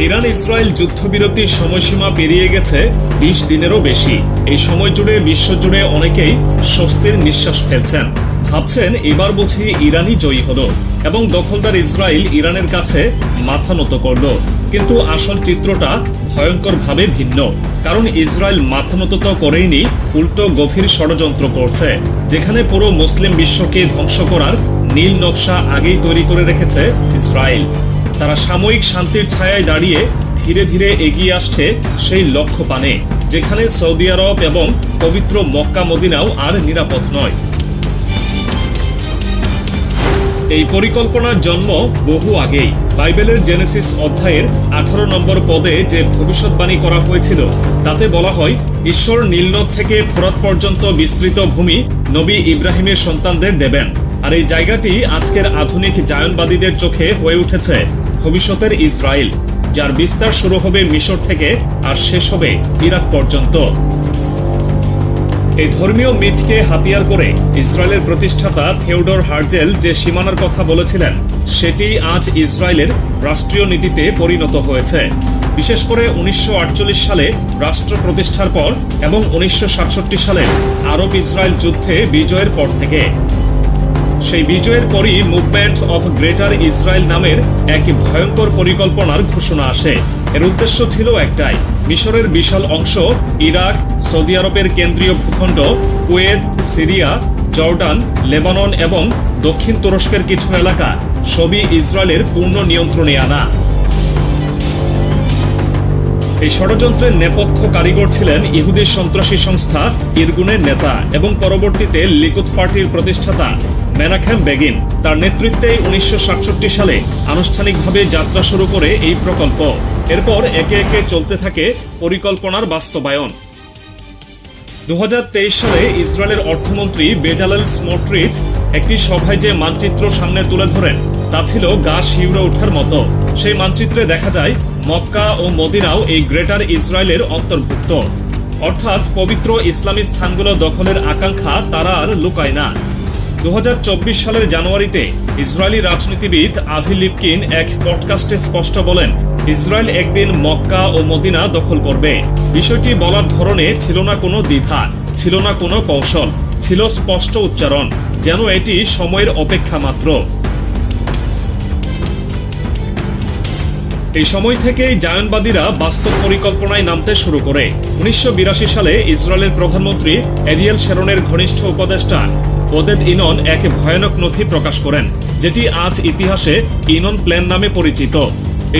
Iran Israel যুদ্ধবিরতির সময়সীমা পেরিয়ে গেছে ২০ দিনেরও বেশি। এই সময় জুড়ে বিশ্বজুড়ে অনেকেই স্বস্তির নিঃশ্বাস ফেলছেন, ভাবছেন এবার বুঝি ইরানই জয়ী হলো এবং দখলদার ইসরায়েল ইরানের কাছে মাথা নত করল। কিন্তু আসল চিত্রটা ভয়ঙ্করভাবে ভিন্ন, কারণ ইসরায়েল মাথা নত তো করেইনি, উল্টো গভীর ষড়যন্ত্র করছে, যেখানে পুরো মুসলিম বিশ্বকে ধ্বংস করার নীল নকশা আগেই তৈরি করে রেখেছে ইসরায়েল। তারা সাময়িক শান্তির ছায়ায় দাঁড়িয়ে ধীরে ধীরে এগিয়ে আসছে সেই লক্ষ্য পানে, যেখানে সৌদি আরব এবং পবিত্র মক্কা মদিনাও আর নিরাপদ নয়। এই পরিকল্পনার জন্ম বহু আগেই। বাইবেলের জেনেসিস অধ্যায়ের 18 নম্বর পদে যে ভবিষ্যৎবাণী করা হয়েছিল তাতে বলা হয়, ঈশ্বর নীলনদ থেকে ফোরাত পর্যন্ত বিস্তৃত ভূমি নবী ইব্রাহিমের সন্তানদের দেবেন। আর এই জায়গাটি আজকের আধুনিক জায়নবাদীদের চোখে হয়ে উঠেছে ভবিষ্যতের ইসরায়েল, যার বিস্তার শুরু হবে মিশর থেকে আর শেষ হবে ইরাক পর্যন্ত। এই ধর্মীয় মিথকে হাতিয়ার করে ইসরায়েলের প্রতিষ্ঠাতা থিওডর হার্জেল যে সীমানার কথা বলেছিলেন, সেটি আজ ইসরায়েলের রাষ্ট্রীয় নীতিতে পরিণত হয়েছে। বিশেষ করে 1948 সালে রাষ্ট্র প্রতিষ্ঠার পর এবং 1967 সালে আরব ইসরায়েল যুদ্ধে বিজয়ের পর থেকে। সেই বিজয়ের পরই মুভমেন্ট অফ গ্রেটার ইসরায়েল নামের এক ভয়ঙ্কর পরিকল্পনার ঘোষণা আসে। এর উদ্দেশ্য ছিল একটাই, মিশরের বিশাল অংশ, ইরাক, সৌদি আরবের কেন্দ্রীয় ভূখণ্ড, কুয়েত, সিরিয়া, জর্ডান, লেবানন এবং দক্ষিণ তুরস্কের কিছু এলাকা সবই ইসরায়েলের পূর্ণ নিয়ন্ত্রণে আনা। এই ষড়যন্ত্রের নেপথ্য কারিগর ছিলেন ইহুদি সন্ত্রাসী সংস্থা ইরগুনের নেতা এবং পরবর্তীতে লিকুদ পার্টির প্রতিষ্ঠাতা মেনাহেম বেগিন। তার নেতৃত্বে 1967 সালে আনুষ্ঠানিকভাবে যাত্রা শুরু করে এই প্রকল্প। এরপর একে একে চলতে থাকে পরিকল্পনার বাস্তবায়ন। 2023 সালে ইসরায়েলের অর্থমন্ত্রী বেজালেল স্মোট্রিচ একটি সভায় যে মানচিত্র সামনে তুলে ধরেন তা ছিল গা শিউরে ওঠার মতো। সেই মানচিত্রে দেখা যায় মক্কা ও মদিনাও এই গ্রেটার ইসরায়েলের অন্তর্ভুক্ত। অর্থাৎ পবিত্র ইসলামী স্থানগুলো দখলের আকাঙ্ক্ষা তারা আর লুকায় না। 2024 সালের জানুয়ারিতে ইসরায়েলি রাজনীতিবিদ আভি লিপকিন এক পডকাস্টে স্পষ্ট বলেন, ইসরায়েল একদিন মক্কা ও মদিনা দখল করবে। বিষয়টি বলার ধরনে ছিল না কোনো দ্বিধা, ছিল না কোনো কৌশল, ছিল স্পষ্ট উচ্চারণ, যেন এটি সময়ের অপেক্ষা মাত্র। এই সময় থেকেই জায়নবাদীরা বাস্তব পরিকল্পনায় নামতে শুরু করে। 1982 সালে ইসরায়েলের প্রধানমন্ত্রী এরিয়েল শ্যারনের ঘনিষ্ঠ উপদেষ্টা ওদেদ ইনন এক ভয়ানক নথি প্রকাশ করেন, যেটি আজ ইতিহাসে ইনন প্ল্যান নামে পরিচিত।